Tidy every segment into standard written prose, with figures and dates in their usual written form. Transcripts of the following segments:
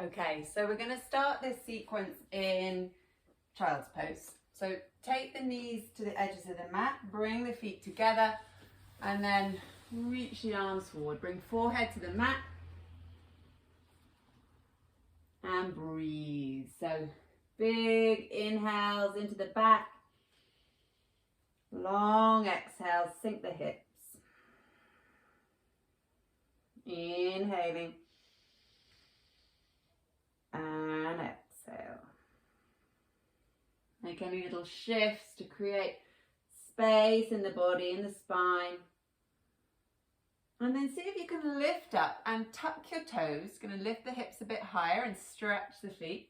Okay, so we're going to start this sequence in child's pose. So take the knees to the edges of the mat, bring the feet together, and then reach the arms forward. Bring forehead to the mat and breathe. So big inhales into the back, long exhales, sink the hips. Inhaling and exhale. Make any little shifts to create space in the body, in the spine. And then see if you can lift up and tuck your toes. Going to lift the hips a bit higher and stretch the feet.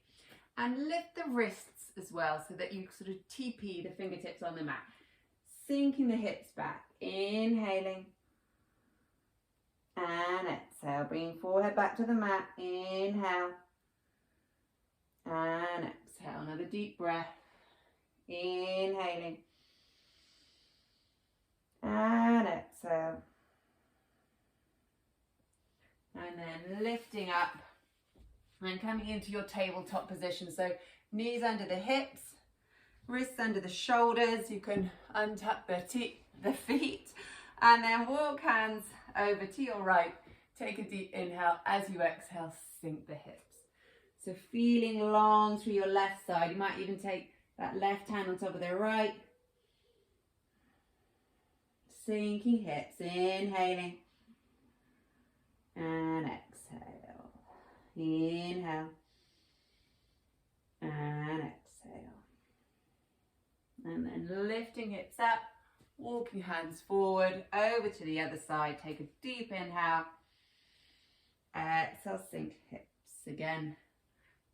And lift the wrists as well so that you sort of TP the fingertips on the mat. Sinking the hips back. Inhaling. And exhale. Bring forehead back to the mat. Inhale. And exhale. Another deep breath. Inhaling. And exhale. And then lifting up and coming into your tabletop position. So knees under the hips, wrists under the shoulders. You can untuck the feet and then walk hands over to your right. Take a deep inhale. As you exhale, sink the hips. So feeling long through your left side. You might even take that left hand on top of the right. Sinking hips, inhaling. And exhale. Inhale. And exhale. And then lifting hips up, walking hands forward, over to the other side. Take a deep inhale. Exhale, sink hips again.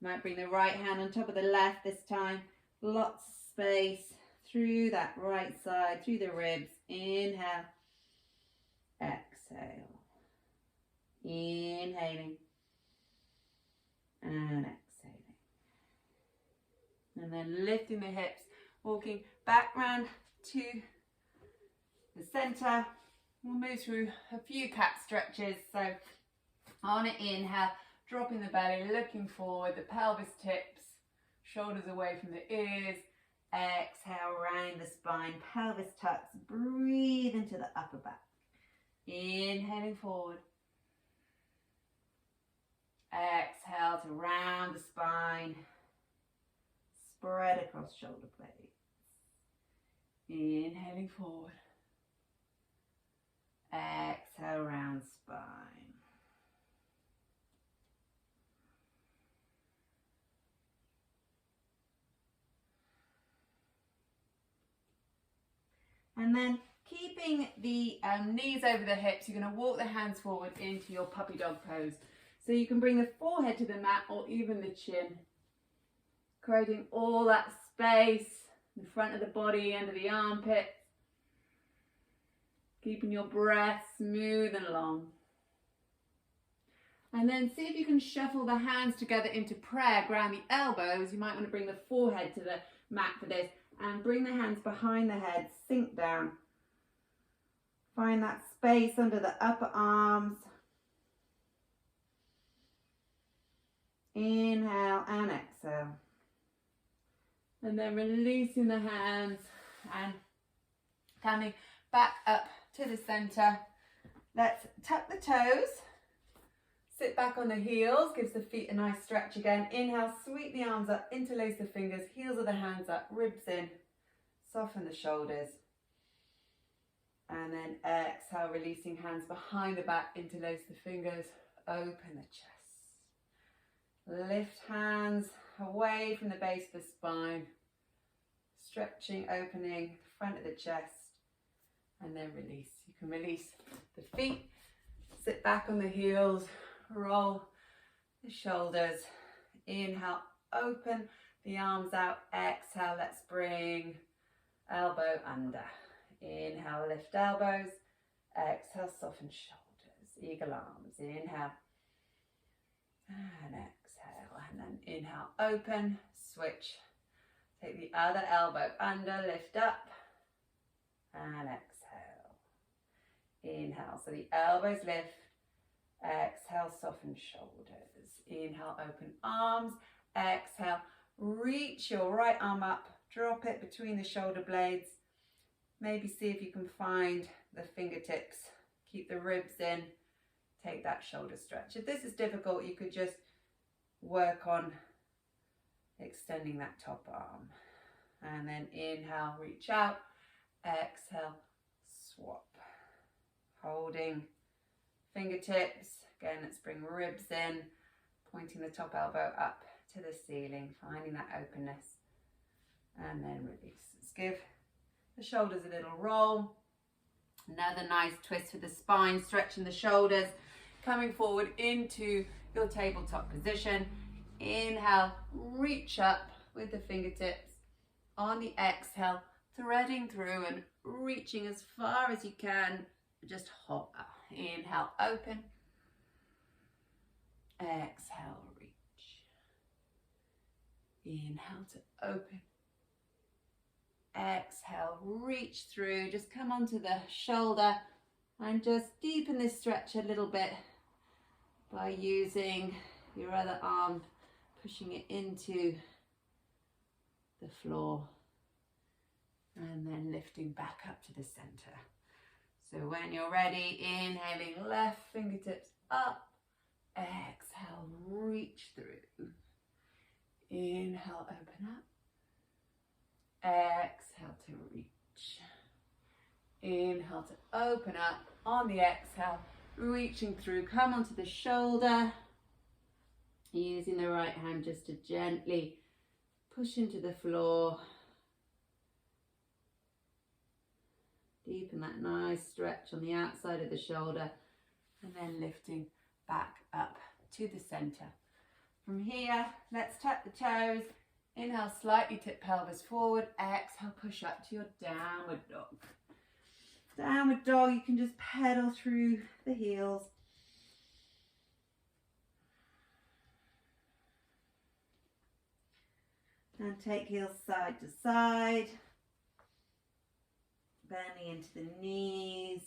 Might bring the right hand on top of the left this time. Lots of space through that right side, through the ribs. Inhale. Exhale. Inhaling. And exhaling. And then lifting the hips, walking back round to the center. We'll move through a few cat stretches. So on an inhale, dropping the belly, looking forward, the pelvis tips, shoulders away from the ears. Exhale, round the spine, pelvis tucks, breathe into the upper back. Inhaling forward. Exhale to round the spine, spread across shoulder blades. Inhaling forward. Exhale, round spine. And then keeping the knees over the hips, you're going to walk the hands forward into your puppy dog pose. So you can bring the forehead to the mat or even the chin, creating all that space in the front of the body, under the armpits, keeping your breath smooth and long. And then see if you can shuffle the hands together into prayer, ground the elbows. You might want to bring the forehead to the mat for this and bring the hands behind the head, sink down. Find that space under the upper arms. Inhale and exhale. And then releasing the hands and coming back up to the center. Let's tuck the toes. Sit back on the heels, gives the feet a nice stretch again. Inhale, sweep the arms up, interlace the fingers, heels of the hands up, ribs in, soften the shoulders. And then exhale, releasing hands behind the back, interlace the fingers, open the chest. Lift hands away from the base of the spine, stretching, opening the front of the chest, and then release. You can release the feet, sit back on the heels, roll the shoulders. Inhale, open the arms out. Exhale, let's bring elbow under. Inhale, lift elbows. Exhale, soften shoulders. Eagle arms. Inhale and exhale. And then inhale, open, switch. Take the other elbow under, lift up and exhale. Inhale, so the elbows lift. Exhale, soften shoulders. Inhale, open arms. Exhale, reach your right arm up, drop it between the shoulder blades. Maybe see if you can find the fingertips. Keep the ribs in. Take that shoulder stretch. If this is difficult, you could just work on extending that top arm. And then inhale, reach out. Exhale, swap. Holding fingertips. Again, let's bring ribs in. Pointing the top elbow up to the ceiling. Finding that openness. And then release. Let's give the shoulders a little roll. Another nice twist for the spine, stretching the shoulders. Coming forward into your tabletop position. Inhale, reach up with the fingertips. On the exhale, threading through and reaching as far as you can. Just hop up. Inhale, open. Exhale, reach. Inhale to open. Exhale, reach through. Just come onto the shoulder and just deepen this stretch a little bit by using your other arm, pushing it into the floor and then lifting back up to the center. So when you're ready, inhaling, left fingertips up. Exhale, reach through. Inhale, open up. Exhale to reach. Inhale to open up. On the exhale, reaching through. Come onto the shoulder. Using the right hand just to gently push into the floor. Deepen that nice stretch on the outside of the shoulder. And then lifting back up to the center. From here, let's tuck the toes. Inhale, slightly tip pelvis forward. Exhale, push up to your downward dog. Downward dog, you can just pedal through the heels. And take heels side to side. Bending into the knees.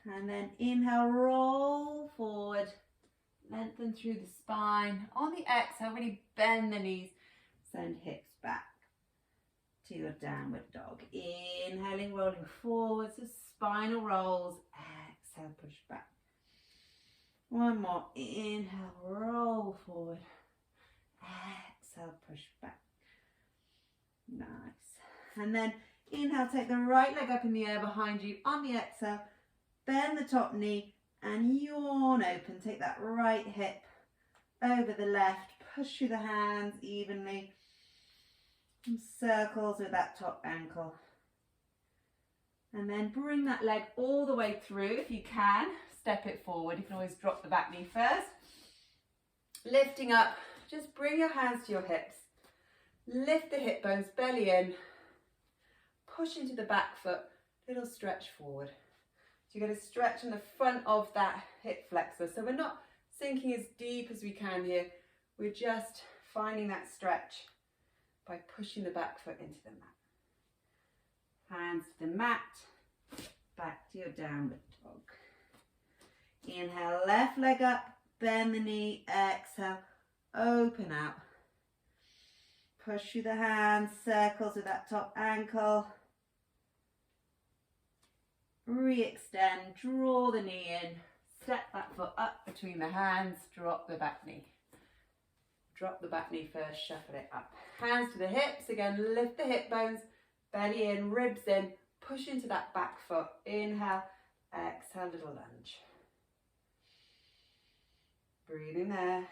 And then inhale, roll forward. Lengthen through the spine. On the exhale, really bend the knees. Send hips back to your downward dog. Inhaling, rolling forward, so spinal rolls. Exhale, push back. One more. Inhale, roll forward. Exhale, push back. Nice. And then inhale, take the right leg up in the air behind you. On the exhale, bend the top knee and yawn open. Take that right hip over the left. Push through the hands evenly. Some circles with that top ankle. And then bring that leg all the way through. If you can, step it forward. You can always drop the back knee first. Lifting up, just bring your hands to your hips. Lift the hip bones, belly in. Push into the back foot, little stretch forward. So you're going to stretch in the front of that hip flexor. So we're not sinking as deep as we can here. We're just finding that stretch by pushing the back foot into the mat. Hands to the mat, back to your downward dog. Inhale, left leg up, bend the knee, exhale, open out. Push through the hands, circles with that top ankle. Re-extend, draw the knee in, step that foot up between the hands, drop the back knee. Drop the back knee first, shuffle it up. Hands to the hips, again, lift the hip bones, belly in, ribs in, push into that back foot. Inhale, exhale, little lunge. Breathing there.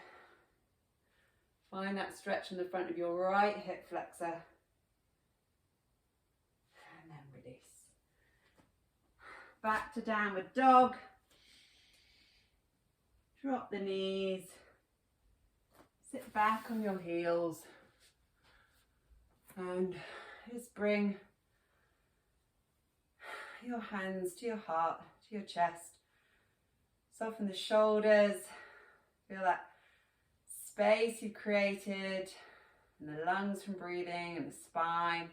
Find that stretch in the front of your right hip flexor. And then release. Back to downward dog. Drop the knees. Sit back on your heels. And just bring your hands to your heart, to your chest. Soften the shoulders. Feel that space you've created in the lungs from breathing and the spine.